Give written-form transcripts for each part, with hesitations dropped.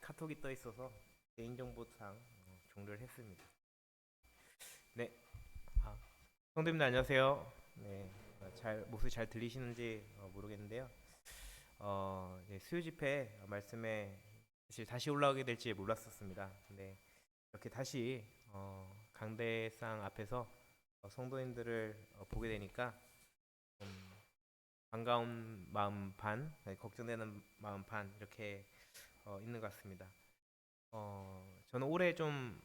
카톡이 떠 있어서 개인정보상 종료를 했습니다. 네, 아, 성도님들 안녕하세요. 네, 잘 목소리 잘 들리시는지 모르겠는데요. 이제 수요 집회 말씀에 사실 다시 올라오게 될지 몰랐었습니다. 근데 이렇게 다시 강대상 앞에서 성도님들을 보게 되니까 좀 반가운 마음 반, 걱정되는 마음 반 이렇게 있는 것 같습니다. 저는 올해 좀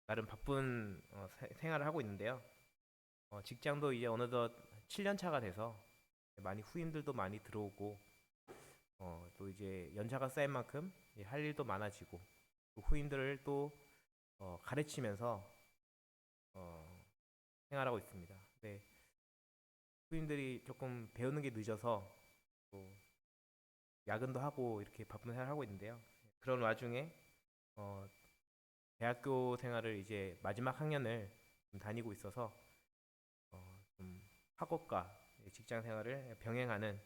나름 바쁜 생활을 하고 있는데요. 직장도 이제 어느덧 7년 차가 돼서 많이 후임들도 많이 들어오고 또 이제 연차가 쌓인 만큼 이제 할 일도 많아지고 또 후임들을 또 가르치면서 어, 생활하고 있습니다. 네, 후임들이 조금 배우는 게 늦어서 또 야근도 하고 이렇게 바쁜 생활을 하고 있는데요. 그런 와중에 어, 대학교 생활을 이제 마지막 학년을 좀 다니고 있어서 좀 학업과 직장 생활을 병행하는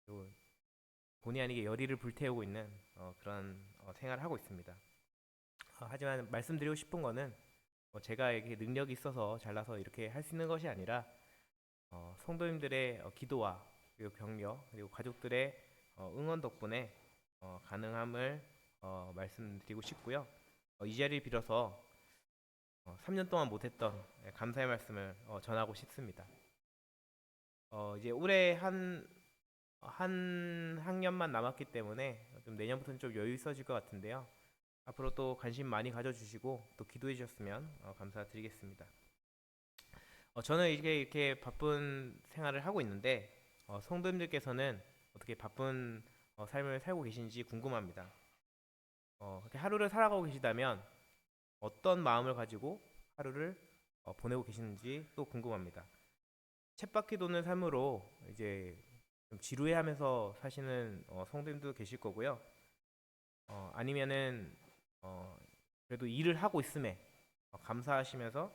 또 본의 아니게 열의를 불태우고 있는 그런 생활을 하고 있습니다. 하지만 말씀드리고 싶은 거는 제가 이렇게 능력이 있어서 잘나서 이렇게 할 수 있는 것이 아니라 성도님들의 기도와 그리고 격려 그리고 가족들의 응원 덕분에 가능함을 말씀드리고 싶고요. 이 자리를 빌어서 3년 동안 못했던 감사의 말씀을 전하고 싶습니다. 이제 올해 한 학년만 남았기 때문에 좀 내년부터는 좀 여유 있어질 것 같은데요. 앞으로 또 관심 많이 가져주시고 또 기도해 주셨으면 감사드리겠습니다. 저는 이게 이렇게 바쁜 생활을 하고 있는데 성도님들께서는 어떻게 바쁜 삶을 살고 계신지 궁금합니다. 그렇게 하루를 살아가고 계시다면 어떤 마음을 가지고 하루를 보내고 계시는지 또 궁금합니다. 쳇바퀴 도는 삶으로 이제 좀 지루해하면서 사시는 성도님도 계실 거고요. 아니면은 그래도 일을 하고 있음에 감사하시면서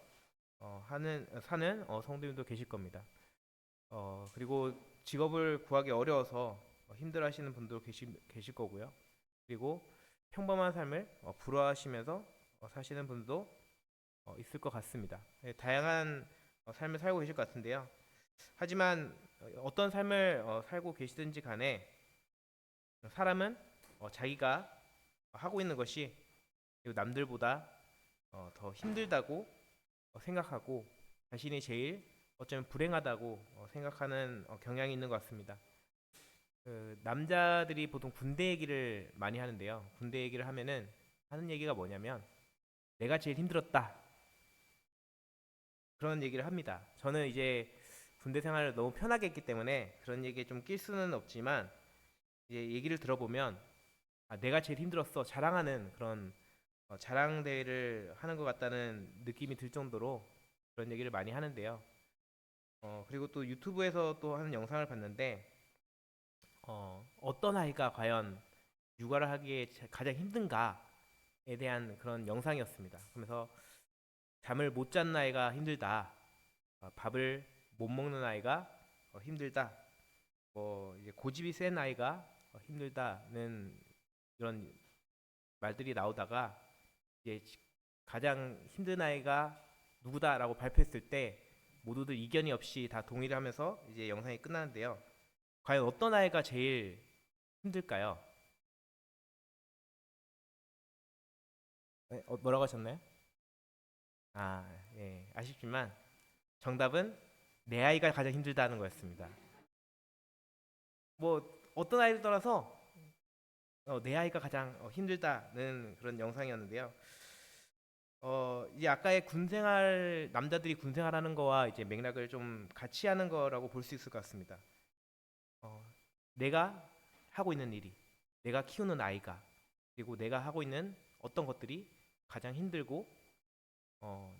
하는 사는 성도님도 계실 겁니다. 그리고 직업을 구하기 어려워서 힘들어하시는 분도 계실 거고요. 그리고 평범한 삶을 부러워하시면서 사시는 분도 있을 것 같습니다. 네, 다양한 삶을 살고 계실 것 같은데요. 하지만 어떤 삶을 살고 계시든지 간에 사람은 자기가 하고 있는 것이 남들보다 더 힘들다고 생각하고 자신이 제일 어쩌면 불행하다고 생각하는 경향이 있는 것 같습니다. 그 남자들이 보통 군대 얘기를 많이 하는데요. 군대 얘기를 하면은 하는 얘기가 뭐냐면 내가 제일 힘들었다 그런 얘기를 합니다. 저는 이제 군대 생활을 너무 편하게 했기 때문에 그런 얘기에 좀 낄 수는 없지만 이제 얘기를 들어보면 내가 제일 힘들었어 자랑하는 그런 자랑대회를 하는 것 같다는 느낌이 들 정도로 그런 얘기를 많이 하는데요. 그리고 또 유튜브에서 또 하는 영상을 봤는데 어떤 아이가 과연 육아를 하기에 가장 힘든가에 대한 그런 영상이었습니다. 그러면서 잠을 못 자는 아이가 힘들다, 밥을 못 먹는 아이가 힘들다, 뭐 이제 고집이 센 아이가 힘들다는 이런 말들이 나오다가 이제 가장 힘든 아이가 누구다라고 발표했을 때 모두들 이견이 없이 다 동의를 하면서 이제 영상이 끝나는데요. 과연 어떤 아이가 제일 힘들까요? 네, 뭐라고 하셨나요? 예, 아쉽지만 정답은 내 아이가 가장 힘들다는 거였습니다. 뭐 어떤 아이를 떠나서 내 아이가 가장 힘들다는 그런 영상이었는데요. 이제 아까의 군생활 남자들이 군생활하는 거와 이제 맥락을 좀 같이 하는 거라고 볼 수 있을 것 같습니다. 어, 내가 하고 있는 일이, 내가 키우는 아이가, 그리고 내가 하고 있는 어떤 것들이 가장 힘들고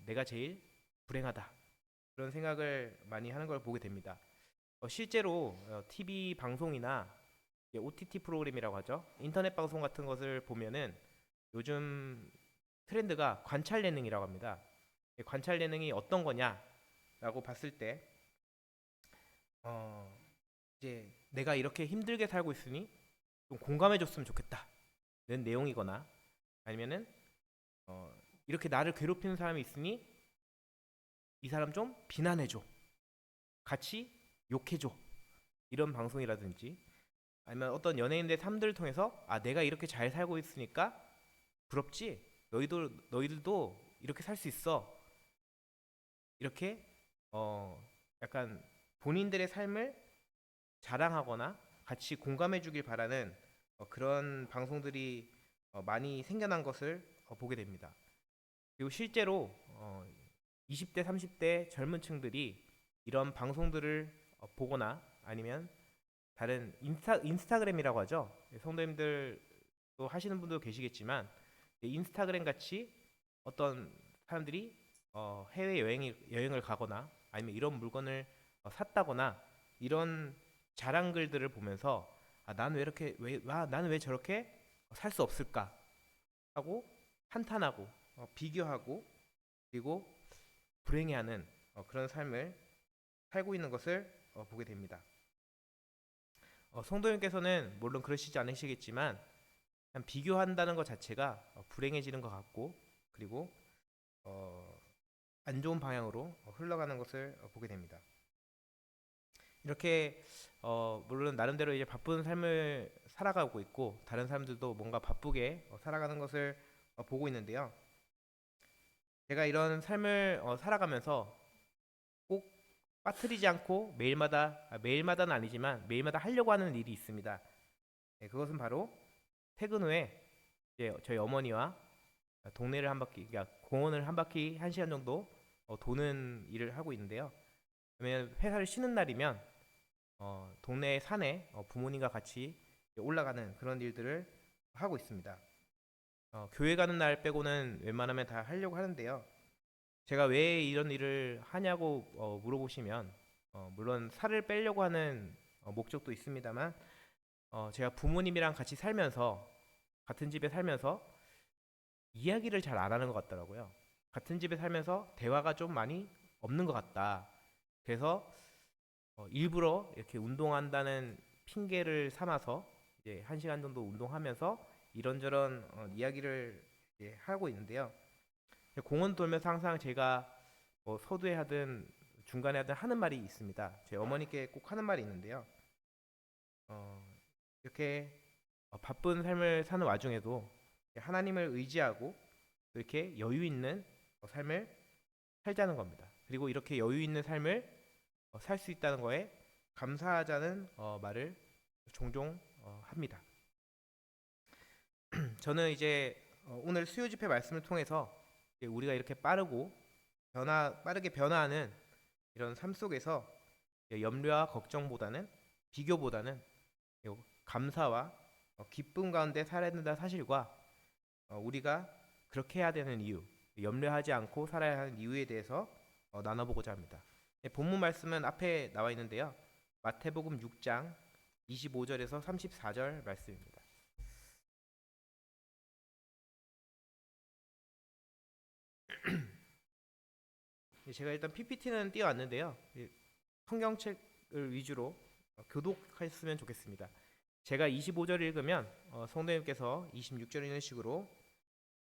내가 제일 불행하다 그런 생각을 많이 하는 걸 보게 됩니다. 실제로 TV 방송이나 OTT 프로그램이라고 하죠. 인터넷 방송 같은 것을 보면은 요즘 트렌드가 관찰 예능이라고 합니다. 관찰 예능이 어떤 거냐라고 봤을 때 어, 이제 내가 이렇게 힘들게 살고 있으니 좀 공감해 줬으면 좋겠다. 내용이거나 아니면은 이렇게 나를 괴롭히는 사람이 있으니 이 사람 좀 비난해줘, 같이 욕해줘, 이런 방송이라든지 아니면 어떤 연예인들의 삶들을 통해서 내가 이렇게 잘 살고 있으니까 부럽지, 너희들도 이렇게 살 수 있어, 이렇게 약간 본인들의 삶을 자랑하거나 같이 공감해 주길 바라는 그런 방송들이 많이 생겨난 것을 보게 됩니다. 그리고 실제로 20대, 30대 젊은 층들이 이런 방송들을 보거나 아니면 다른 인스타그램이라고 하죠. 성도님들도 하시는 분도 계시겠지만 인스타그램 같이 어떤 사람들이 해외 여행을 가거나 아니면 이런 물건을 샀다거나 이런 자랑글들을 보면서 나는 나는 왜 저렇게 살 수 없을까 하고 한탄하고 비교하고 그리고 불행해하는 그런 삶을 살고 있는 것을 보게 됩니다. 성도님께서는 물론 그러시지 않으시겠지만 그냥 비교한다는 것 자체가 불행해지는 것 같고 그리고 안 좋은 방향으로 흘러가는 것을 보게 됩니다. 이렇게 물론 나름대로 이제 바쁜 삶을 살아가고 있고 다른 사람들도 뭔가 바쁘게 살아가는 것을 보고 있는데요. 제가 이런 삶을 살아가면서 꼭 빠뜨리지 않고 매일마다는 아니지만 매일마다 하려고 하는 일이 있습니다. 네, 그것은 바로 퇴근 후에 이제 저희 어머니와 동네를 한 바퀴, 그러니까 공원을 한 바퀴 1시간 정도 도는 일을 하고 있는데요. 왜냐면 회사를 쉬는 날이면 동네 산에 부모님과 같이 올라가는 그런 일들을 하고 있습니다. 교회 가는 날 빼고는 웬만하면 다 하려고 하는데요. 제가 왜 이런 일을 하냐고 물어보시면 물론 살을 빼려고 하는 목적도 있습니다만 제가 부모님이랑 같이 살면서 같은 집에 살면서 이야기를 잘 안 하는 것 같더라고요. 같은 집에 살면서 대화가 좀 많이 없는 것 같다. 그래서 일부러 이렇게 운동한다는 핑계를 삼아서 이제 1시간 정도 운동하면서 이런저런 이야기를 이제 하고 있는데요. 공원 돌면서 항상 제가 서두에 하든 중간에 하든 하는 말이 있습니다. 제 어머니께 꼭 하는 말이 있는데요. 어, 이렇게 바쁜 삶을 사는 와중에도 하나님을 의지하고 이렇게 여유 있는 삶을 살자는 겁니다. 그리고 이렇게 여유 있는 삶을 살 수 있다는 거에 감사하자는 말을 종종 합니다. 저는 이제 오늘 수요 집회 말씀을 통해서 우리가 이렇게 빠르게 변화하는 이런 삶 속에서 염려와 걱정보다는 비교보다는 감사와 기쁨 가운데 살아야 된다는 사실과 우리가 그렇게 해야 되는 이유, 염려하지 않고 살아야 하는 이유에 대해서 나눠보고자 합니다. 본문 말씀은 앞에 나와 있는데요. 마태복음 6장 25절에서 34절 말씀입니다. 제가 일단 PPT는 띄워왔는데요. 성경책을 위주로 교독했으면 좋겠습니다. 제가 25절 읽으면 성도님께서 26절 읽는 식으로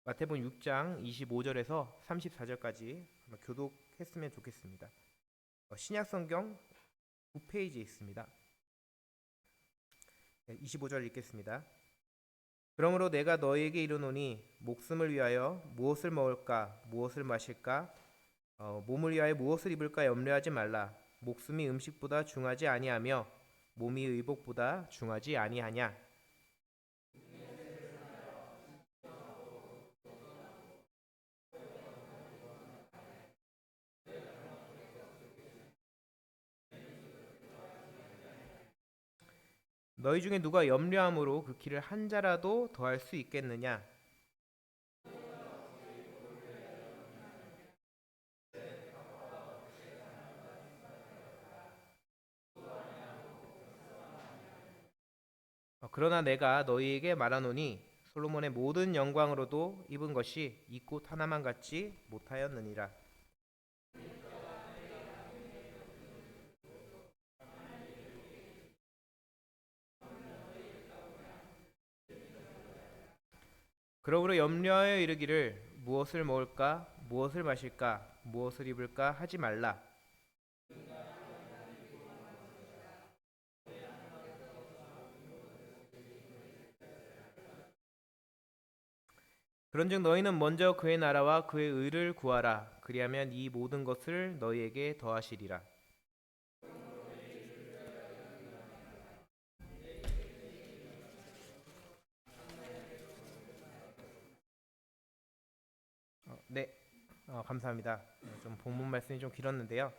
마태복음 6장 25절에서 34절까지 교독했으면 좋겠습니다. 신약성경 9페이지에 있습니다. 25절 읽겠습니다. 그러므로 내가 너희에게 이르노니 목숨을 위하여 무엇을 먹을까 무엇을 마실까 몸을 위하여 무엇을 입을까 염려하지 말라. 목숨이 음식보다 중하지 아니하며 몸이 의복보다 중하지 아니하냐. 너희 중에 누가 염려함으로 그 길을 한 자라도 더할 수 있겠느냐. 그러나 내가 너희에게 말하노니 솔로몬의 모든 영광으로도 입은 것이 이 꽃 하나만 같지 못하였느니라. 그러므로 염려하여 이르기를 무엇을 먹을까 무엇을 마실까 무엇을 입을까 하지 말라. 그런즉 너희는 먼저 그의 나라와 그의 의를 구하라. 그리하면 이 모든 것을 너희에게 더하시리라. 네, 감사합니다. 좀 본문 말씀이 좀 길었는데요.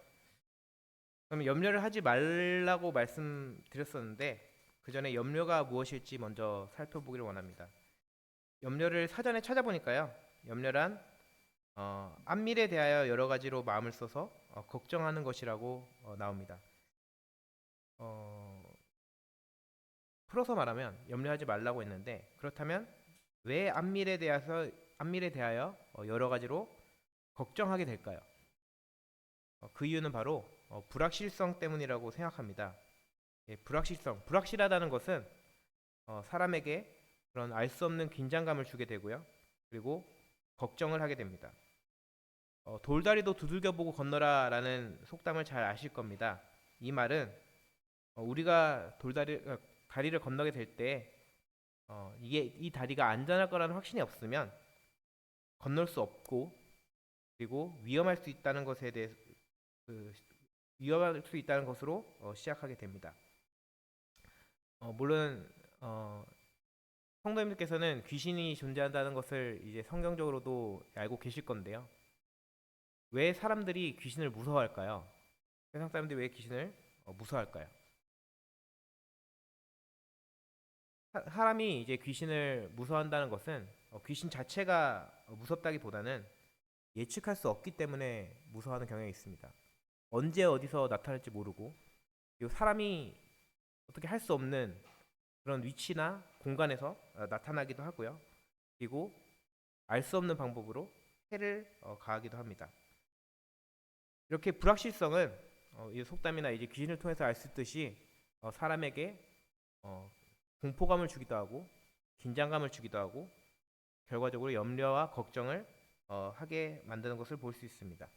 그럼 염려를 하지 말라고 말씀드렸었는데 그 전에 염려가 무엇일지 먼저 살펴보기를 원합니다. 염려를 사전에 찾아보니까요. 염려란 안밀에 대하여 여러 가지로 마음을 써서 걱정하는 것이라고 나옵니다. 어, 풀어서 말하면 염려하지 말라고 했는데 그렇다면 왜 안밀에 대하여 여러 가지로 걱정하게 될까요? 그 이유는 바로 불확실성 때문이라고 생각합니다. 예, 불확실하다는 것은 사람에게 그런 알 수 없는 긴장감을 주게 되고요. 그리고 걱정을 하게 됩니다. 돌다리도 두들겨보고 건너라라는 속담을 잘 아실 겁니다. 이 말은 우리가 다리를 건너게 될 때 이게 이 다리가 안전할 거라는 확신이 없으면 건널 수 없고 그리고 위험할 수 있다는 것으로 시작하게 됩니다. 물론 성도님들께서는 귀신이 존재한다는 것을 이제 성경적으로도 알고 계실 건데요. 왜 사람들이 귀신을 무서워할까요? 세상 사람들이 왜 귀신을 무서워할까요? 사람이 이제 귀신을 무서워한다는 것은 귀신 자체가 무섭다기보다는 예측할 수 없기 때문에 무서워하는 경향이 있습니다. 언제 어디서 나타날지 모르고 그리고 사람이 어떻게 할 수 없는 그런 위치나 공간에서 나타나기도 하고요. 그리고 알 수 없는 방법으로 해를 가하기도 합니다. 이렇게 불확실성은 이 속담이나 이제 귀신을 통해서 알 수 있듯이 사람에게 공포감을 주기도 하고 긴장감을 주기도 하고 결과적으로 염려와 걱정을 하게 만드는 것을 볼 수 있습니다.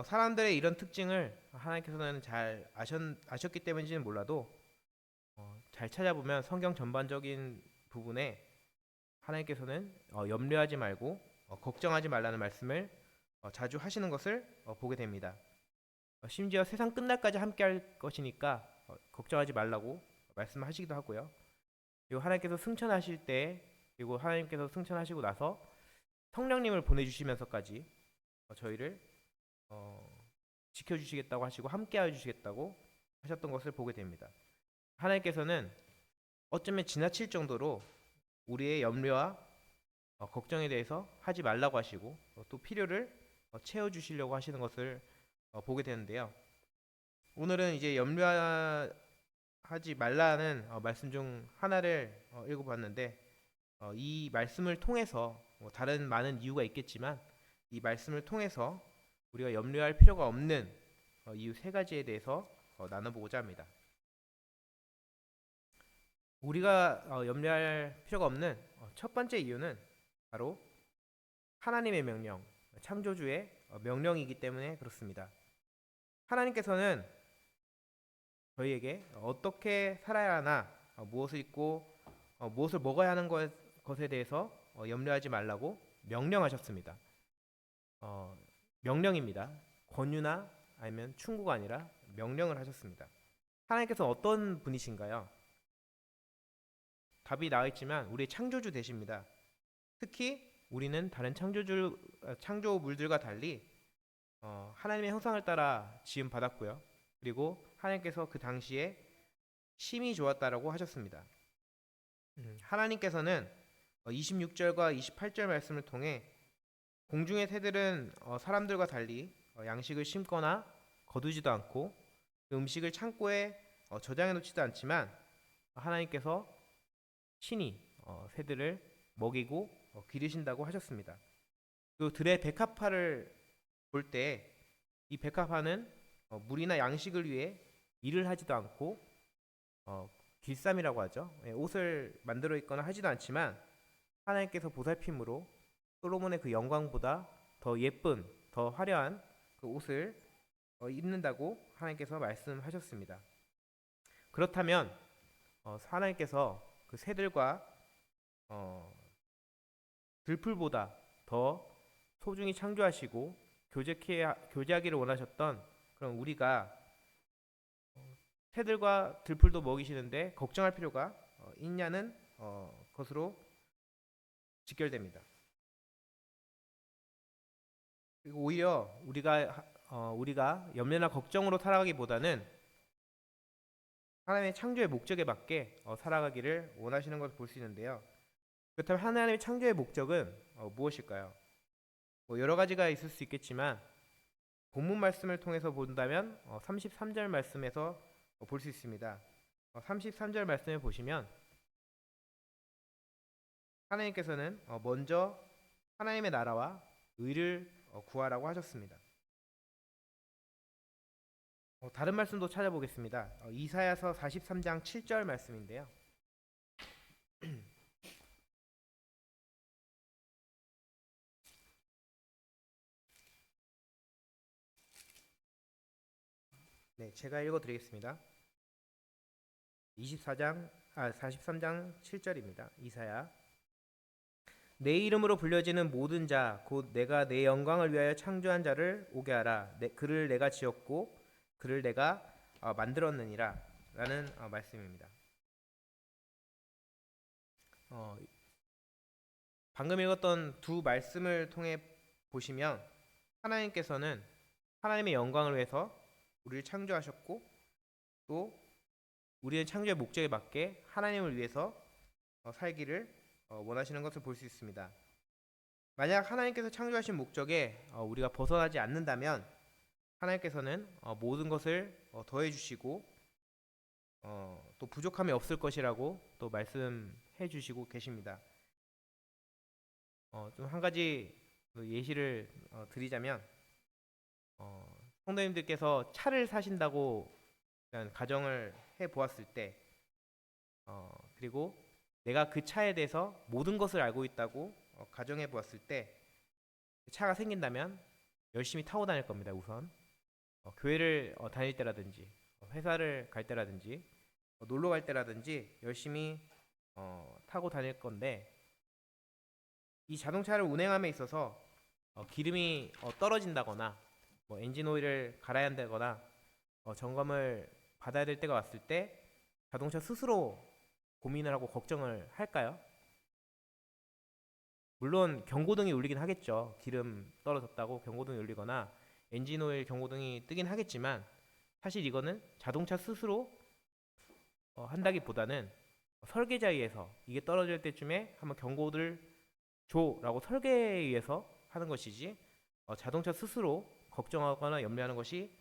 사람들의 이런 특징을 하나님께서는 잘 아셨기 때문인지는 몰라도 잘 찾아보면 성경 전반적인 부분에 하나님께서는 염려하지 말고 걱정하지 말라는 말씀을 자주 하시는 것을 보게 됩니다. 심지어 세상 끝날까지 함께 할 것이니까 걱정하지 말라고 말씀하시기도 하고요. 그리고 하나님께서 승천하실 때 그리고 하나님께서 승천하시고 나서 성령님을 보내주시면서까지 저희를 지켜주시겠다고 하시고 함께해 주시겠다고 하셨던 것을 보게 됩니다. 하나님께서는 어쩌면 지나칠 정도로 우리의 염려와 걱정에 대해서 하지 말라고 하시고 또 필요를 채워주시려고 하시는 것을 보게 되는데요. 오늘은 이제 염려하지 말라는 말씀 중 하나를 읽어봤는데 이 말씀을 통해서 다른 많은 이유가 있겠지만 이 말씀을 통해서 우리가 염려할 필요가 없는 이유 세 가지에 대해서 나눠보고자 합니다. 우리가 염려할 필요가 없는 첫 번째 이유는 바로 하나님의 명령, 창조주의 명령이기 때문에 그렇습니다. 하나님께서는 저희에게 어떻게 살아야 하나, 무엇을 입고 무엇을 먹어야 하는 것에 대해서 염려하지 말라고 명령하셨습니다. 명령입니다. 권유나 아니면 충고가 아니라 명령을 하셨습니다. 하나님께서 어떤 분이신가요? 답이 나와 있지만 우리의 창조주 되십니다. 특히 우리는 다른 창조물들과 달리 하나님의 형상을 따라 지음 받았고요. 그리고 하나님께서 그 당시에 심히 좋았다라고 하셨습니다. 하나님께서는 26절과 28절 말씀을 통해 공중의 새들은 사람들과 달리 양식을 심거나 거두지도 않고 그 음식을 창고에 저장해 놓지도 않지만 하나님께서 친히 새들을 먹이고 기르신다고 하셨습니다. 그 들의 백합화를 볼 때 이 백합화는 물이나 양식을 위해 일을 하지도 않고 길쌈이라고 하죠. 옷을 만들어 입거나 하지도 않지만 하나님께서 보살핌으로 솔로몬의 그 영광보다 더 예쁜, 더 화려한 그 옷을 입는다고 하나님께서 말씀하셨습니다. 그렇다면 하나님께서 그 새들과 들풀보다 더 소중히 창조하시고 교제하기를 원하셨던 그런 우리가 새들과 들풀도 먹이시는데 걱정할 필요가 있냐는 것으로 직결됩니다. 그리고 오히려 우리가 염려나 걱정으로 살아가기보다는 하나님의 창조의 목적에 맞게 살아가기를 원하시는 것을 볼 수 있는데요. 그렇다면 하나님의 창조의 목적은 무엇일까요? 여러 가지가 있을 수 있겠지만 본문 말씀을 통해서 본다면 33절 말씀에서 볼 수 있습니다. 33절 말씀을 보시면 하나님께서는 먼저 하나님의 나라와 의를 구하라고 하셨습니다. 다른 말씀도 찾아보겠습니다. 이사야서 43장 7절 말씀인데요. 네, 제가 읽어드리겠습니다. 43장 7절입니다. 이사야. 내 이름으로 불려지는 모든 자, 곧 내가 내 영광을 위하여 창조한 자를 오게 하라. 그를 내가 지었고 그를 내가 만들었느니라 라는 말씀입니다. 방금 읽었던 두 말씀을 통해 보시면 하나님께서는 하나님의 영광을 위해서 우리를 창조하셨고 또 우리의 창조의 목적에 맞게 하나님을 위해서 살기를 원하시는 것을 볼 수 있습니다. 만약 하나님께서 창조하신 목적에 우리가 벗어나지 않는다면 하나님께서는 모든 것을 더해 주시고 또 부족함이 없을 것이라고 또 말씀해 주시고 계십니다. 좀 한 가지 예시를 드리자면 성도님들께서 차를 사신다고 가정을 해 보았을 때 그리고 내가 그 차에 대해서 모든 것을 알고 있다고 가정해 보았을 때 차가 생긴다면 열심히 타고 다닐 겁니다. 우선 교회를 다닐 때라든지 회사를 갈 때라든지 놀러 갈 때라든지 열심히 타고 다닐 건데 이 자동차를 운행함에 있어서 기름이 떨어진다거나 엔진 오일을 갈아야 한다거나 점검을 받아야 될 때가 왔을 때 자동차 스스로 고민을 하고 걱정을 할까요? 물론 경고등이 울리긴 하겠죠. 기름 떨어졌다고 경고등이 울리거나 엔진 오일 경고등이 뜨긴 하겠지만 사실 이거는 자동차 스스로 한다기보다는 설계자에서 이게 떨어질 때쯤에 한번 경고를 줘라고 설계에 의해서 하는 것이지 자동차 스스로 걱정하거나 염려하는 것이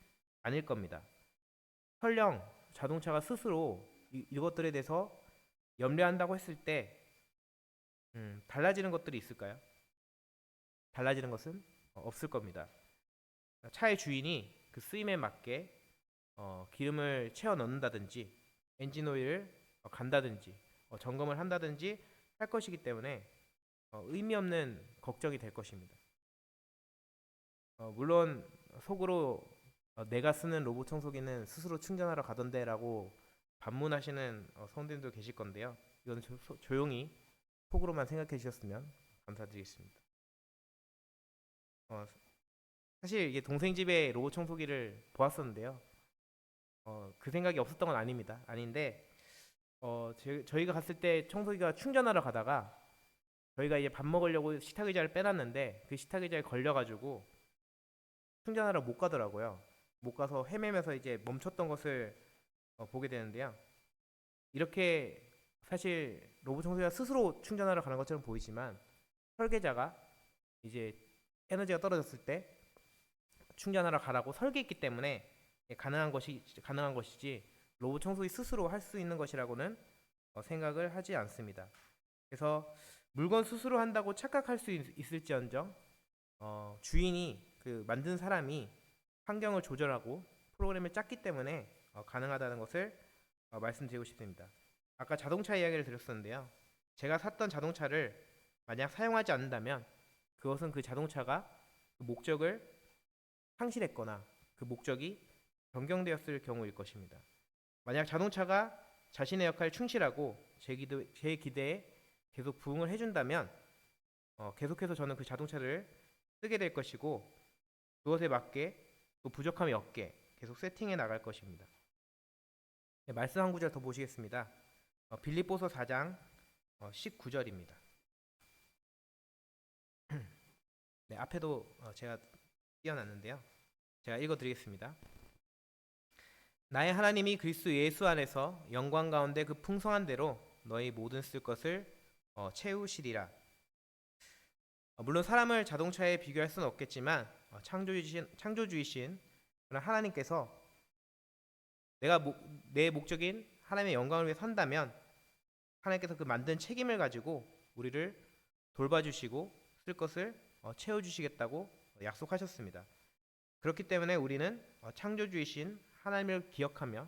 아닐 겁니다. 설령 자동차가 스스로 이것들에 대해서 염려한다고 했을 때 달라지는 것들이 있을까요? 달라지는 것은 없을 겁니다. 차의 주인이 그 쓰임에 맞게 기름을 채워 넣는다든지 엔진 오일을 간다든지 점검을 한다든지 할 것이기 때문에 의미 없는 걱정이 될 것입니다. 물론 속으로 내가 쓰는 로봇 청소기는 스스로 충전하러 가던데 라고 반문하시는 성도님도 계실 건데요. 이건 조용히 속으로만 생각해 주셨으면 감사드리겠습니다. 사실 이게 동생 집에 로봇 청소기를 보았었는데요. 그 생각이 없었던 건 아닙니다. 아닌데 저희가 갔을 때 청소기가 충전하러 가다가 저희가 이제 밥 먹으려고 식탁 의자를 빼놨는데 그 식탁 의자에 걸려가지고 충전하러 못 가더라고요. 못 가서 헤매면서 이제 멈췄던 것을 보게 되는데요. 이렇게 사실 로봇 청소기가 스스로 충전하러 가는 것처럼 보이지만 설계자가 이제 에너지가 떨어졌을 때 충전하러 가라고 설계했기 때문에 가능한 것이지 로봇 청소기 스스로 할 수 있는 것이라고는 생각을 하지 않습니다. 그래서 물건 스스로 한다고 착각할 수 있을지언정 주인이 그 만든 사람이 환경을 조절하고 프로그램을 짰기 때문에 가능하다는 것을 말씀드리고 싶습니다. 아까 자동차 이야기를 드렸었는데요. 제가 샀던 자동차를 만약 사용하지 않는다면 그것은 그 자동차가 그 목적을 상실했거나 그 목적이 변경되었을 경우일 것입니다. 만약 자동차가 자신의 역할에 충실하고 제 기대에 계속 부응을 해준다면 계속해서 저는 그 자동차를 쓰게 될 것이고 그것에 맞게 또 부족함이 없게 계속 세팅해 나갈 것입니다. 네, 말씀 한 구절 더 보시겠습니다. 빌립보서 4장 19절입니다. 네, 앞에도 제가 띄어놨는데요. 제가 읽어드리겠습니다. 나의 하나님이 그리스도 예수 안에서 영광 가운데 그 풍성한 대로 너희 모든 쓸 것을 채우시리라. 물론 사람을 자동차에 비교할 수는 없겠지만 창조주이신 그런 하나님께서 내 목적인 하나님의 영광을 위해 산다면 하나님께서 그 만든 책임을 가지고 우리를 돌봐주시고 쓸 것을 채워주시겠다고 약속하셨습니다. 그렇기 때문에 우리는 창조주이신 하나님을 기억하며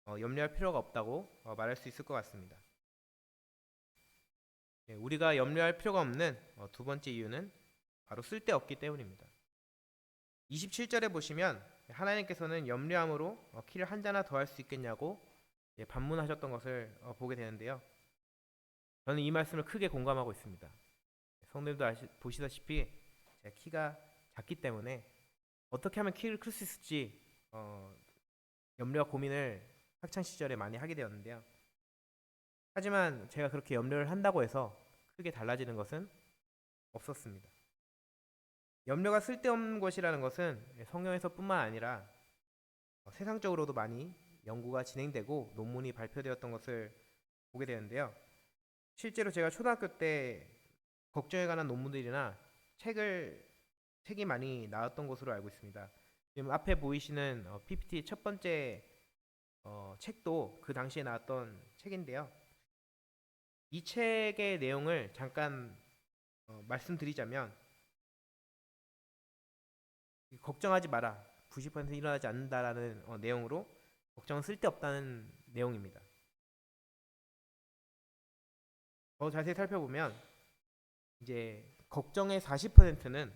염려할 필요가 없다고 말할 수 있을 것 같습니다. 우리가 염려할 필요가 없는 두 번째 이유는 바로 쓸데없기 때문입니다. 27절에 보시면 하나님께서는 염려함으로 키를 한 자나 더 할 수 있겠냐고 반문하셨던 것을 보게 되는데요. 저는 이 말씀을 크게 공감하고 있습니다. 성도님도 보시다시피 제 키가 작기 때문에 어떻게 하면 키를 클 수 있을지 염려와 고민을 학창 시절에 많이 하게 되었는데요. 하지만 제가 그렇게 염려를 한다고 해서 크게 달라지는 것은 없었습니다. 염려가 쓸데없는 것이라는 것은 성경에서뿐만 아니라 세상적으로도 많이 연구가 진행되고 논문이 발표되었던 것을 보게 되는데요. 실제로 제가 초등학교 때 걱정에 관한 논문들이나 책이 많이 나왔던 것으로 알고 있습니다. 지금 앞에 보이시는 PPT 첫 번째 책도 그 당시에 나왔던 책인데요. 이 책의 내용을 잠깐 말씀드리자면 걱정하지 마라. 90% 일어나지 않는다라는 내용으로 걱정은 쓸데없다는 내용입니다. 더 자세히 살펴보면 이제 걱정의 40%는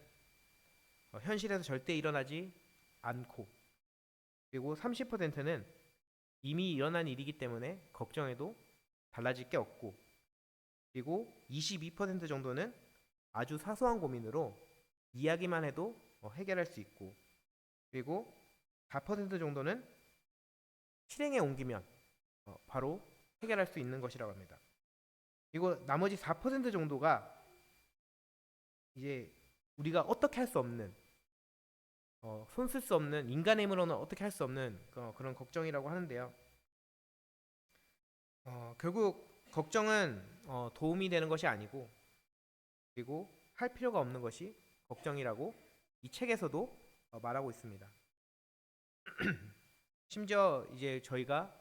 현실에서 절대 일어나지 않고 그리고 30%는 이미 일어난 일이기 때문에 걱정해도 달라질 게 없고 그리고 22% 정도는 아주 사소한 고민으로 이야기만 해도 해결할 수 있고 그리고 4% 정도는 실행에 옮기면 바로 해결할 수 있는 것이라고 합니다. 그리고 나머지 4% 정도가 이제 우리가 어떻게 할 수 없는 손 쓸 수 없는 인간의 힘으로는 어떻게 할 수 없는 그런 걱정이라고 하는데요. 결국 걱정은 도움이 되는 것이 아니고 그리고 할 필요가 없는 것이 걱정이라고 이 책에서도 말하고 있습니다. 심지어 이제 저희가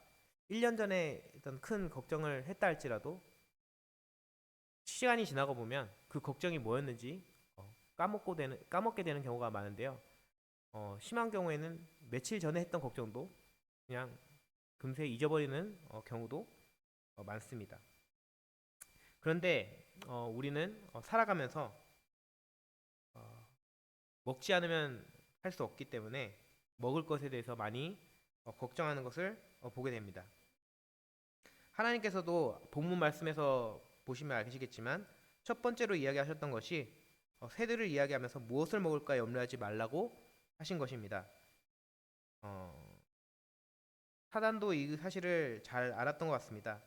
1년 전에 어떤 큰 걱정을 했다 할지라도 시간이 지나고 보면 그 걱정이 뭐였는지 까먹게 되는 경우가 많은데요. 심한 경우에는 며칠 전에 했던 걱정도 그냥 금세 잊어버리는 경우도 많습니다. 그런데 우리는 살아가면서 먹지 않으면 할 수 없기 때문에 먹을 것에 대해서 많이 걱정하는 것을 보게 됩니다. 하나님께서도 본문 말씀에서 보시면 알겠지만 첫 번째로 이야기하셨던 것이 새들을 이야기하면서 무엇을 먹을까 염려하지 말라고 하신 것입니다. 사단도 이 사실을 잘 알았던 것 같습니다.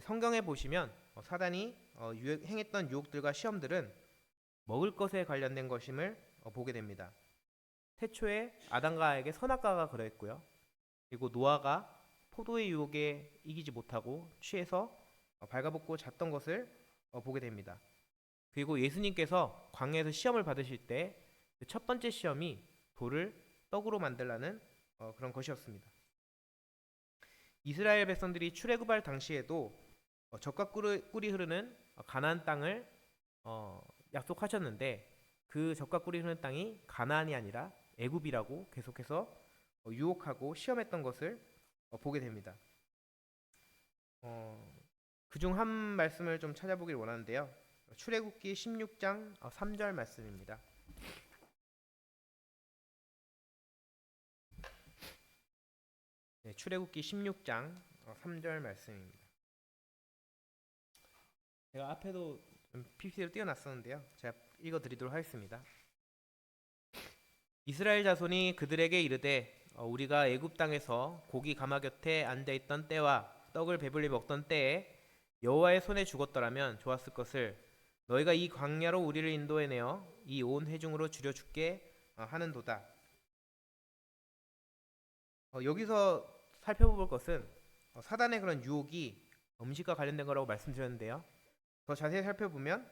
성경에 보시면 사단이 행했던 유혹들과 시험들은 먹을 것에 관련된 것임을 보게 됩니다. 태초에 아담과 하에게 선악과가 그랬고요. 그리고 노아가 포도의 유혹에 이기지 못하고 취해서 발가벗고 잤던 것을 보게 됩니다. 그리고 예수님께서 광야에서 시험을 받으실 때 첫 번째 시험이 돌을 떡으로 만들라는 그런 것이었습니다. 이스라엘 백성들이 출애굽할 당시에도 젖과 꿀이 흐르는 가나안 땅을 약속하셨는데 그 젖과 꿀이 흐르는 땅이 가나안이 아니라 애굽이라고 계속해서 유혹하고 시험했던 것을 보게 됩니다. 그중 한 말씀을 좀 찾아보길 원하는데요. 출애굽기 16장 3절 말씀입니다. 네, 출애굽기 16장 3절 말씀입니다. 제가 앞에도 PPT를 띄워놨었는데요. 제가 읽어드리도록 하겠습니다. 이스라엘 자손이 그들에게 이르되 우리가 애굽 땅에서 고기 가마 곁에 앉아 있던 때와 떡을 배불리 먹던 때에 여호와의 손에 죽었더라면 좋았을 것을 너희가 이 광야로 우리를 인도해내어 이 온 회중으로 줄여 죽게 하는도다. 여기서 살펴볼 것은 사단의 그런 유혹이 음식과 관련된 거라고 말씀드렸는데요. 더 자세히 살펴보면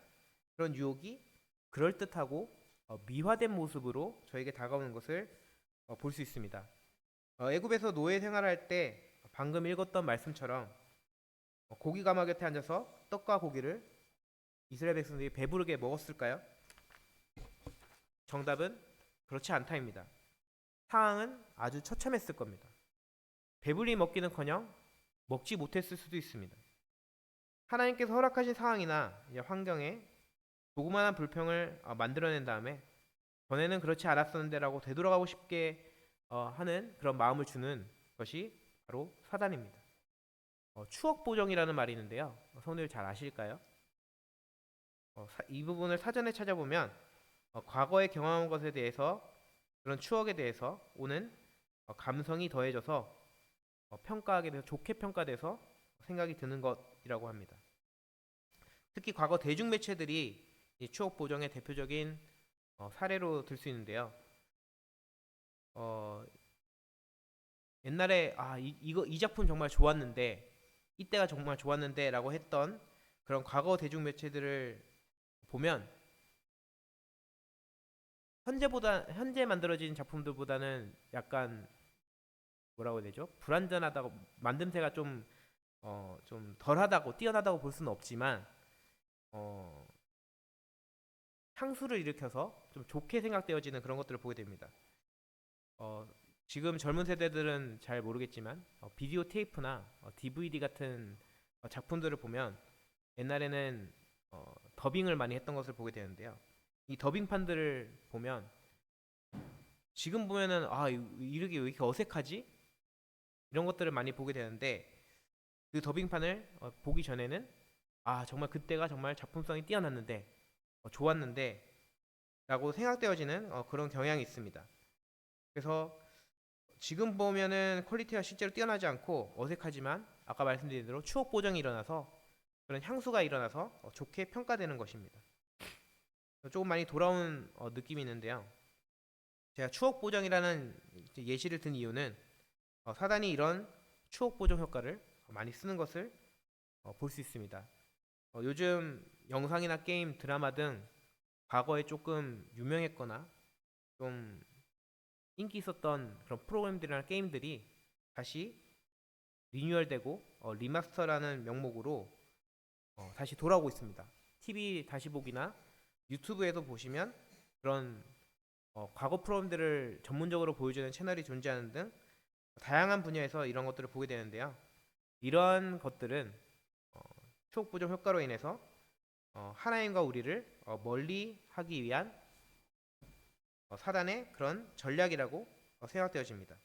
그런 유혹이 그럴듯하고 미화된 모습으로 저에게 다가오는 것을 볼 수 있습니다. 애굽에서 노예 생활할 때 방금 읽었던 말씀처럼 고기 가마 곁에 앉아서 떡과 고기를 이스라엘 백성들이 배부르게 먹었을까요? 정답은 그렇지 않다입니다. 상황은 아주 처참했을 겁니다. 배불리 먹기는커녕 먹지 못했을 수도 있습니다. 하나님께서 허락하신 상황이나 환경에 조그마한 불평을 만들어낸 다음에 전에는 그렇지 않았었는데라고 되돌아가고 싶게 하는 그런 마음을 주는 것이 바로 사단입니다. 추억 보정이라는 말이 있는데요. 성도들 잘 아실까요? 이 부분을 사전에 찾아보면 과거에 경험한 것에 대해서 그런 추억에 대해서 오는 감성이 더해져서 평가하게 돼서 좋게 평가돼서 생각이 드는 것이라고 합니다. 특히 과거 대중매체들이 이 추억 보정의 대표적인 사례로 들 수 있는데요. 옛날에 이 작품 정말 좋았는데 이때가 정말 좋았는데 라고 했던 그런 과거 대중매체들을 보면 현재 만들어진 작품들보다는 약간 뭐라고 해야 되죠? 불완전하다고 만듦새가 좀 덜하다고 뛰어나다고 볼 수는 없지만 향수를 일으켜서 좀 좋게 생각되어지는 그런 것들을 보게 됩니다. 지금 젊은 세대들은 잘 모르겠지만 비디오 테이프나 DVD 같은 작품들을 보면 옛날에는 더빙을 많이 했던 것을 보게 되는데요. 이 더빙판들을 보면 지금 보면은 이렇게 왜 이렇게 어색하지? 이런 것들을 많이 보게 되는데 그 더빙판을 보기 전에는 정말 그때가 정말 작품성이 뛰어났는데 좋았는데 라고 생각되어지는 그런 경향이 있습니다. 그래서 지금 보면은 퀄리티가 실제로 뛰어나지 않고 어색하지만 아까 말씀드린 대로 추억 보정이 일어나서 그런 향수가 일어나서 좋게 평가되는 것입니다. 조금 많이 돌아온 느낌이 있는데요. 제가 추억 보정이라는 예시를 든 이유는 사단이 이런 추억 보정 효과를 많이 쓰는 것을 볼 수 있습니다. 요즘 영상이나 게임, 드라마 등 과거에 조금 유명했거나 좀 인기 있었던 그런 프로그램들이나 게임들이 다시 리뉴얼되고 리마스터라는 명목으로 다시 돌아오고 있습니다. TV 다시 보기나 유튜브에서 보시면 그런 과거 프로그램들을 전문적으로 보여주는 채널이 존재하는 등 다양한 분야에서 이런 것들을 보게 되는데요. 이러한 것들은 추억 보정 효과로 인해서 하나님과 우리를 멀리 하기 위한 사단의 그런 전략이라고 생각되어집니다.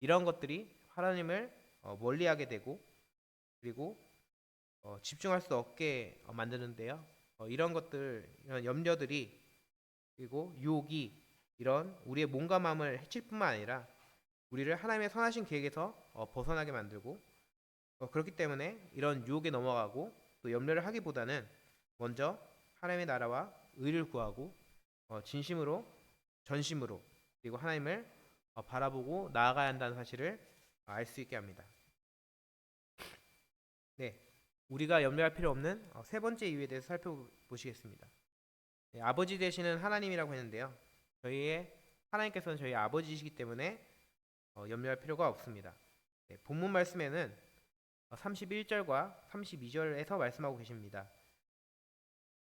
이런 것들이 하나님을 멀리하게 되고 그리고 집중할 수 없게 만드는데요. 이런 것들, 이런 염려들이 그리고 유혹이 이런 우리의 몸과 마음을 해칠 뿐만 아니라 우리를 하나님의 선하신 계획에서 벗어나게 만들고 그렇기 때문에 이런 유혹에 넘어가고 또 염려를 하기보다는 먼저 하나님의 나라와 의를 구하고 진심으로 전심으로 그리고 하나님을 바라보고 나아가야 한다는 사실을 알 수 있게 합니다. 네, 우리가 염려할 필요 없는 세 번째 이유에 대해서 살펴보시겠습니다. 네, 아버지 되시는 하나님이라고 했는데요. 하나님께서는 저희 아버지이시기 때문에 염려할 필요가 없습니다. 네, 본문 말씀에는 31절과 32절에서 말씀하고 계십니다.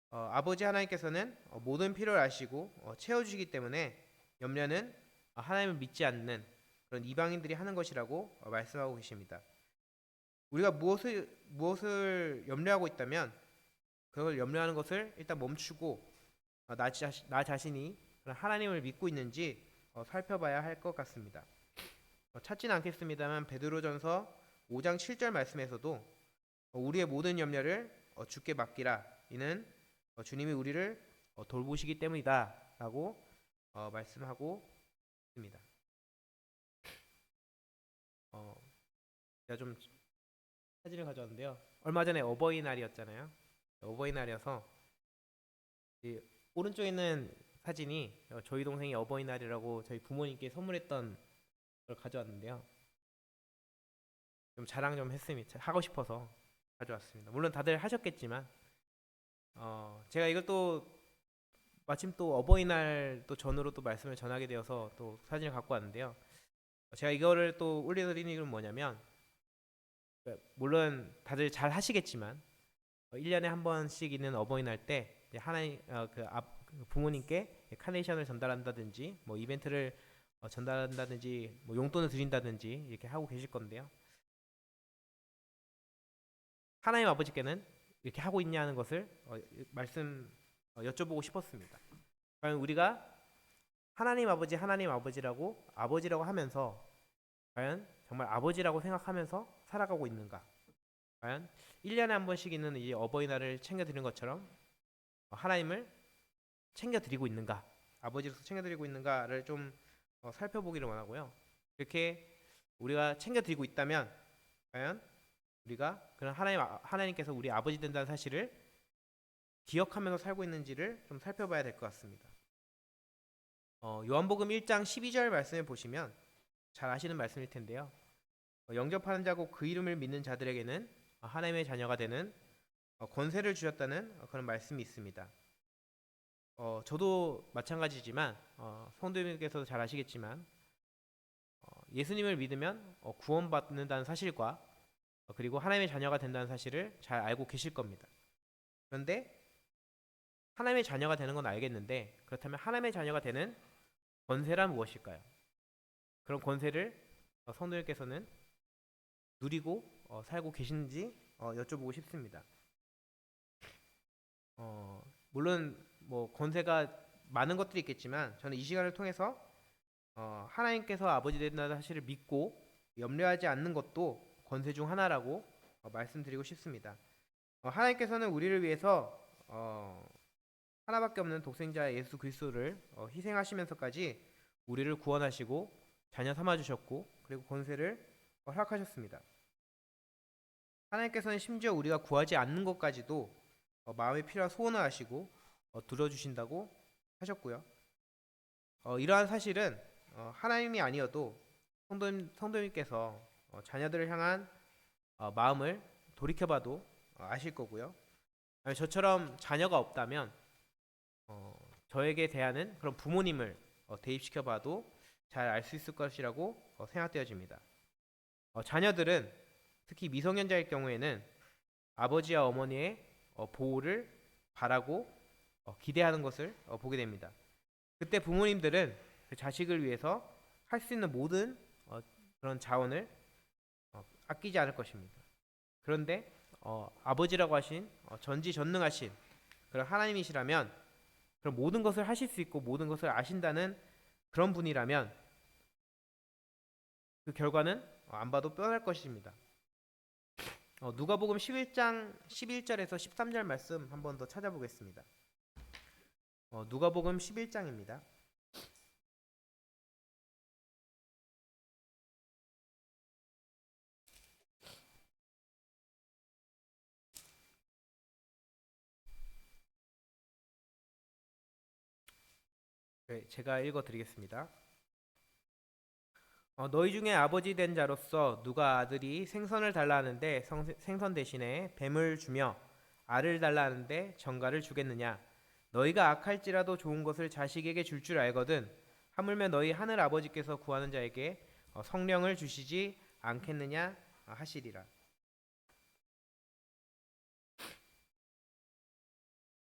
아버지 하나님께서는 모든 필요를 아시고 채워주시기 때문에 염려는 하나님을 믿지 않는 그런 이방인들이 하는 것이라고 말씀하고 계십니다. 우리가 무엇을 염려하고 있다면 그걸 염려하는 것을 일단 멈추고 나 자신이 그런 하나님을 믿고 있는지 살펴봐야 할 것 같습니다. 찾지는 않겠습니다만 베드로전서 5장 7절 말씀에서도 우리의 모든 염려를 주께 맡기라. 이는 주님이 우리를 돌보시기 때문이다라고 말씀하고 있습니다. 제가 좀 사진을 가져왔는데요. 얼마 전에 어버이날이었잖아요. 어버이날이어서 이 오른쪽에 있는 사진이 저희 동생이 어버이날이라고 저희 부모님께 선물했던 걸 가져왔는데요. 좀 자랑 좀 했습니다. 하고 싶어서 가져왔습니다. 물론 다들 하셨겠지만 제가 이걸 또 마침 또 어버이날 또 전후로 또 말씀을 전하게 되어서 또 사진을 갖고 왔는데요. 제가 이거를 또 올려드리는 이유는 뭐냐면 물론 다들 잘 하시겠지만 1년에 한 번씩 있는 어버이날 때 하나님 그 부모님께 카네이션을 전달한다든지 뭐 이벤트를 전달한다든지 뭐 용돈을 드린다든지 이렇게 하고 계실 건데요. 하나님 아버지께는 이렇게 하고 있냐는 것을 여쭤보고 싶었습니다. 과연 우리가 하나님 아버지라고 아버지라고 하면서 과연 정말 아버지라고 생각하면서 살아가고 있는가? 과연 1년에 한 번씩 있는 이 어버이날을 챙겨드리는 것처럼 하나님을 챙겨드리고 있는가? 아버지로서 챙겨드리고 있는가를 좀 살펴보기를 원하고요. 이렇게 우리가 챙겨드리고 있다면 과연 우리가 그런 하나님께서 우리 아버지 된다는 사실을 기억하면서 살고 있는지를 좀 살펴봐야 될 것 같습니다. 요한복음 1장 12절 말씀을 보시면 잘 아시는 말씀일 텐데요. 영접하는 자고 그 이름을 믿는 자들에게는 하나님의 자녀가 되는 권세를 주셨다는 그런 말씀이 있습니다. 저도 마찬가지지만 성도님께서도 잘 아시겠지만 예수님을 믿으면 구원받는다는 사실과 그리고 하나님의 자녀가 된다는 사실을 잘 알고 계실 겁니다. 그런데 하나님의 자녀가 되는 건 알겠는데 그렇다면 하나님의 자녀가 되는 권세란 무엇일까요? 그런 권세를 성도님께서는 누리고 살고 계신지 여쭤보고 싶습니다. 물론 뭐 권세가 많은 것들이 있겠지만 저는 이 시간을 통해서 하나님께서 아버지 된다는 사실을 믿고 염려하지 않는 것도 권세 중 하나라고 말씀드리고 싶습니다. 하나님께서는 우리를 위해서 하나밖에 없는 독생자 예수 그리스도를 희생하시면서까지 우리를 구원하시고 자녀 삼아 주셨고 그리고 권세를 허락하셨습니다. 하나님께서는 심지어 우리가 구하지 않는 것까지도 마음에 필요한 소원을 하시고 들어주신다고 하셨고요. 이러한 사실은 하나님이 아니어도 성도님께서 자녀들을 향한 마음을 돌이켜봐도 아실 거고요. 저처럼 자녀가 없다면 저에게 대하는 그런 부모님을 대입시켜봐도 잘 알 수 있을 것이라고 생각되어집니다. 자녀들은 특히 미성년자일 경우에는 아버지와 어머니의 보호를 바라고 기대하는 것을 보게 됩니다. 그때 부모님들은 그 자식을 위해서 할 수 있는 모든 그런 자원을 아끼지 않을 것입니다. 그런데 아버지라고 하신 전지전능하신 그런 하나님이시라면 그런 모든 것을 하실 수 있고 모든 것을 아신다는 그런 분이라면 그 결과는 안 봐도 뻔할 것입니다. 누가복음 11장 11절에서 13절 말씀 한 번 더 찾아보겠습니다. 누가복음 11장입니다. 네, 제가 읽어드리겠습니다. 너희 중에 아버지 된 자로서 누가 아들이 생선을 달라 하는데 생선 대신에 뱀을 주며 알을 달라 하는데 정갈을 주겠느냐? 너희가 악할지라도 좋은 것을 자식에게 줄 알거든 하물며 너희 하늘 아버지께서 구하는 자에게 성령을 주시지 않겠느냐 하시리라.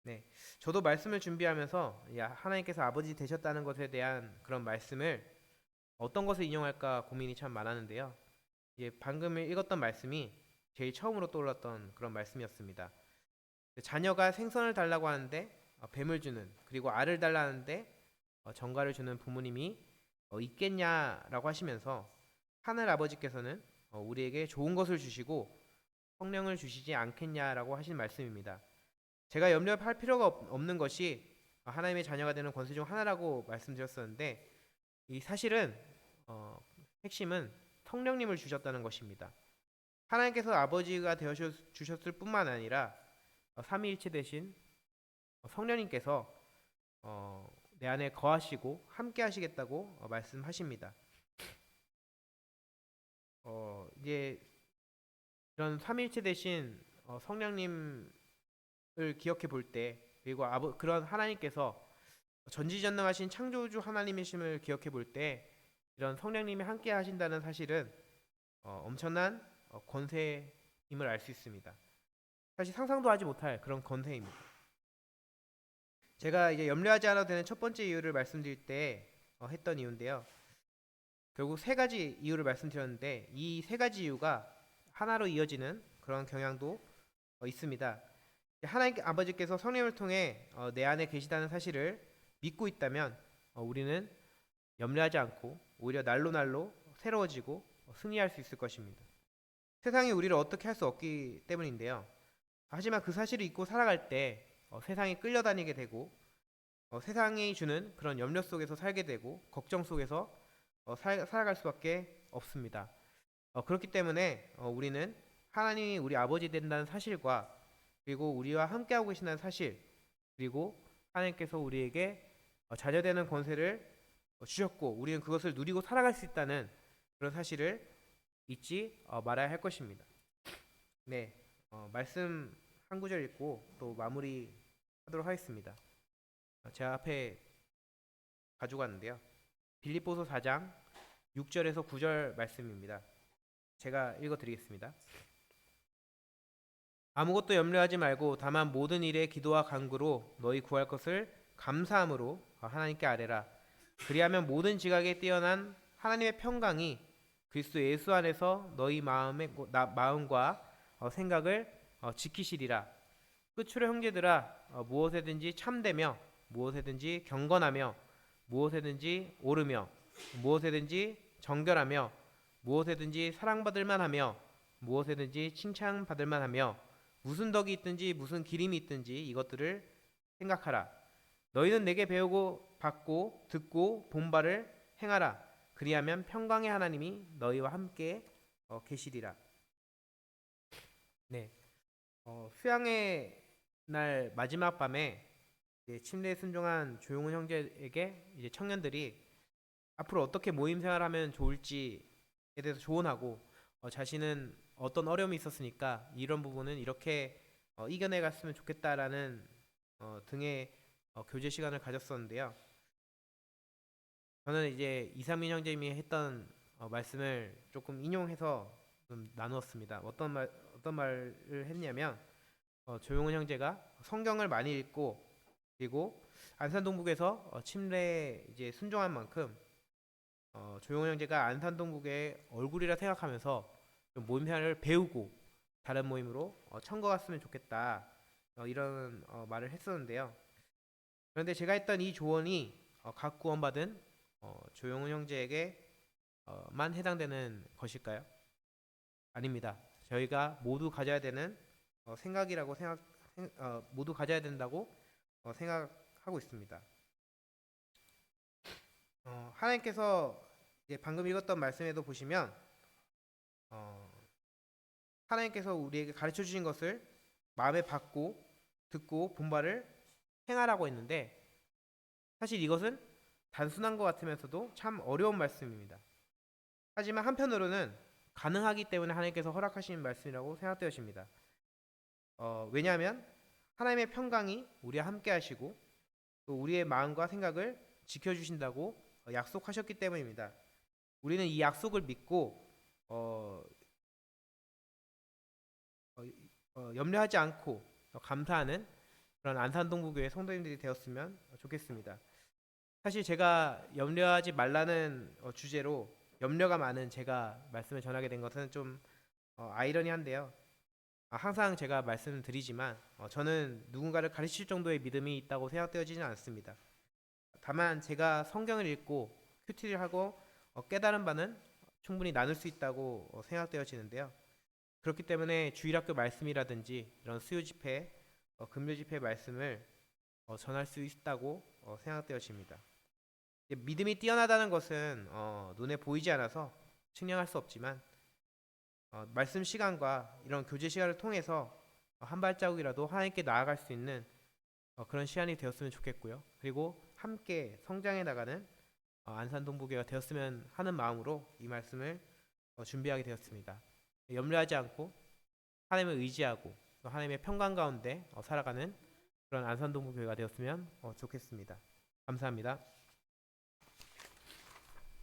네, 저도 말씀을 준비하면서 하나님께서 아버지 되셨다는 것에 대한 그런 말씀을 어떤 것을 인용할까 고민이 참 많았는데요. 방금 읽었던 말씀이 제일 처음으로 떠올랐던 그런 말씀이었습니다. 자녀가 생선을 달라고 하는데 뱀을 주는, 그리고 알을 달라는데 정갈을 주는 부모님이 있겠냐라고 하시면서 하늘 아버지께서는 우리에게 좋은 것을 주시고 성령을 주시지 않겠냐라고 하신 말씀입니다. 제가 염려할 필요가 없는 것이 하나님의 자녀가 되는 권세 중 하나라고 말씀드렸었는데, 이 사실은 핵심은 성령님을 주셨다는 것입니다. 하나님께서 아버지가 되어 주셨을 뿐만 아니라 삼위일체 되신 성령님께서 내 안에 거하시고 함께 하시겠다고 말씀하십니다. 이제 이런 삼위일체 되신 성령님을 기억해 볼 때, 그리고 그런 하나님께서 전지전능하신 창조주 하나님이심을 기억해 볼 때, 이런 성령님이 함께 하신다는 사실은 엄청난 권세임을 알 수 있습니다. 사실 상상도 하지 못할 그런 권세입니다. 제가 이제 염려하지 않아도 되는 첫 번째 이유를 말씀드릴 때 했던 이유인데요. 결국 세 가지 이유를 말씀드렸는데, 이 세 가지 이유가 하나로 이어지는 그런 경향도 있습니다. 하나님 아버지께서 성령을 통해 내 안에 계시다는 사실을 믿고 있다면 우리는 염려하지 않고 오히려 날로 날로 새로워지고 승리할 수 있을 것입니다. 세상이 우리를 어떻게 할 수 없기 때문인데요. 하지만 그 사실을 잊고 살아갈 때 세상에 끌려다니게 되고 세상이 주는 그런 염려 속에서 살게 되고 걱정 속에서 살아갈 수밖에 없습니다. 그렇기 때문에 우리는 하나님이 우리 아버지 된다는 사실과, 그리고 우리와 함께하고 계신다는 사실, 그리고 하나님께서 우리에게 자녀되는 권세를 주셨고 우리는 그것을 누리고 살아갈 수 있다는 그런 사실을 잊지 말아야 할 것입니다. 네, 말씀 한 구절 읽고 또 마무리 하도록 하겠습니다. 제가 앞에 가지고 왔는데요. 빌립보서 4장 6절에서 9절 말씀입니다. 제가 읽어드리겠습니다. 아무것도 염려하지 말고 다만 모든 일에 기도와 간구로 너희 구할 것을 감사함으로 하나님께 아뢰라. 그리하면 모든 지각에 뛰어난 하나님의 평강이 그리스도 예수 안에서 너희 마음과 생각을 지키시리라. 끝으로 형제들아, 무엇에든지 참되며 무엇에든지 경건하며 무엇에든지 옳으며 무엇에든지 정결하며 무엇에든지 사랑받을 만하며 무엇에든지 칭찬받을 만하며 무슨 덕이 있든지 무슨 기림이 있든지 이것들을 생각하라. 너희는 내게 배우고 받고 듣고 본 바를 행하라. 그리하면 평강의 하나님이 너희와 함께 계시리라. 네, 수양의 날 마지막 밤에 침례에 순종한 조용훈 형제에게 이제 청년들이 앞으로 어떻게 모임 생활하면 좋을지에 대해서 조언하고, 자신은 어떤 어려움이 있었으니까 이런 부분은 이렇게 이겨내 갔으면 좋겠다라는 등의 교제 시간을 가졌었는데요. 저는 이제 이상민 형제님이 했던 말씀을 조금 인용해서 좀 나누었습니다. 어떤 말을 했냐면, 조용훈 형제가 성경을 많이 읽고 그리고 안산동북에서 침례에 이제 순종한 만큼 조용훈 형제가 안산동북의 얼굴이라 생각하면서 좀 모임 생활을 배우고 다른 모임으로 청거갔으면 좋겠다, 이런 말을 했었는데요. 그런데 제가 했던 이 조언이 각 구원받은 조용훈 형제에게만 해당되는 것일까요? 아닙니다. 저희가 모두 가져야 되는 모두 가져야 된다고 생각하고 있습니다. 하나님께서 이제 방금 읽었던 말씀에도 보시면 하나님께서 우리에게 가르쳐 주신 것을 마음에 받고 듣고 본 바를 행하라고 했는데, 사실 이것은 단순한 것 같으면서도 참 어려운 말씀입니다. 하지만 한편으로는 가능하기 때문에 하나님께서 허락하신 말씀이라고 생각되어집니다. 왜냐하면 하나님의 평강이 우리와 함께 하시고 또 우리의 마음과 생각을 지켜주신다고 약속하셨기 때문입니다. 우리는 이 약속을 믿고 염려하지 않고 감사하는 그런 안산동부교회 성도님들이 되었으면 좋겠습니다. 사실 제가 염려하지 말라는 주제로 염려가 많은 제가 말씀을 전하게 된 것은 좀 아이러니한데요. 항상 제가 말씀드리지만 저는 누군가를 가르칠 정도의 믿음이 있다고 생각되어지지는 않습니다. 다만 제가 성경을 읽고 큐티를 하고 깨달은 바는 충분히 나눌 수 있다고 생각되어지는데요. 그렇기 때문에 주일학교 말씀이라든지 이런 수요 집회, 금요 집회 말씀을 전할 수 있다고 생각되어집니다. 믿음이 뛰어나다는 것은 눈에 보이지 않아서 측량할 수 없지만 말씀 시간과 이런 교제 시간을 통해서 한 발자국이라도 하나님께 나아갈 수 있는 그런 시간이 되었으면 좋겠고요. 그리고 함께 성장해 나가는 안산동부교회가 되었으면 하는 마음으로 이 말씀을 준비하게 되었습니다. 염려하지 않고 하나님을 의지하고 또 하나님의 평강 가운데 살아가는 그런 안산동부교회가 되었으면 좋겠습니다. 감사합니다.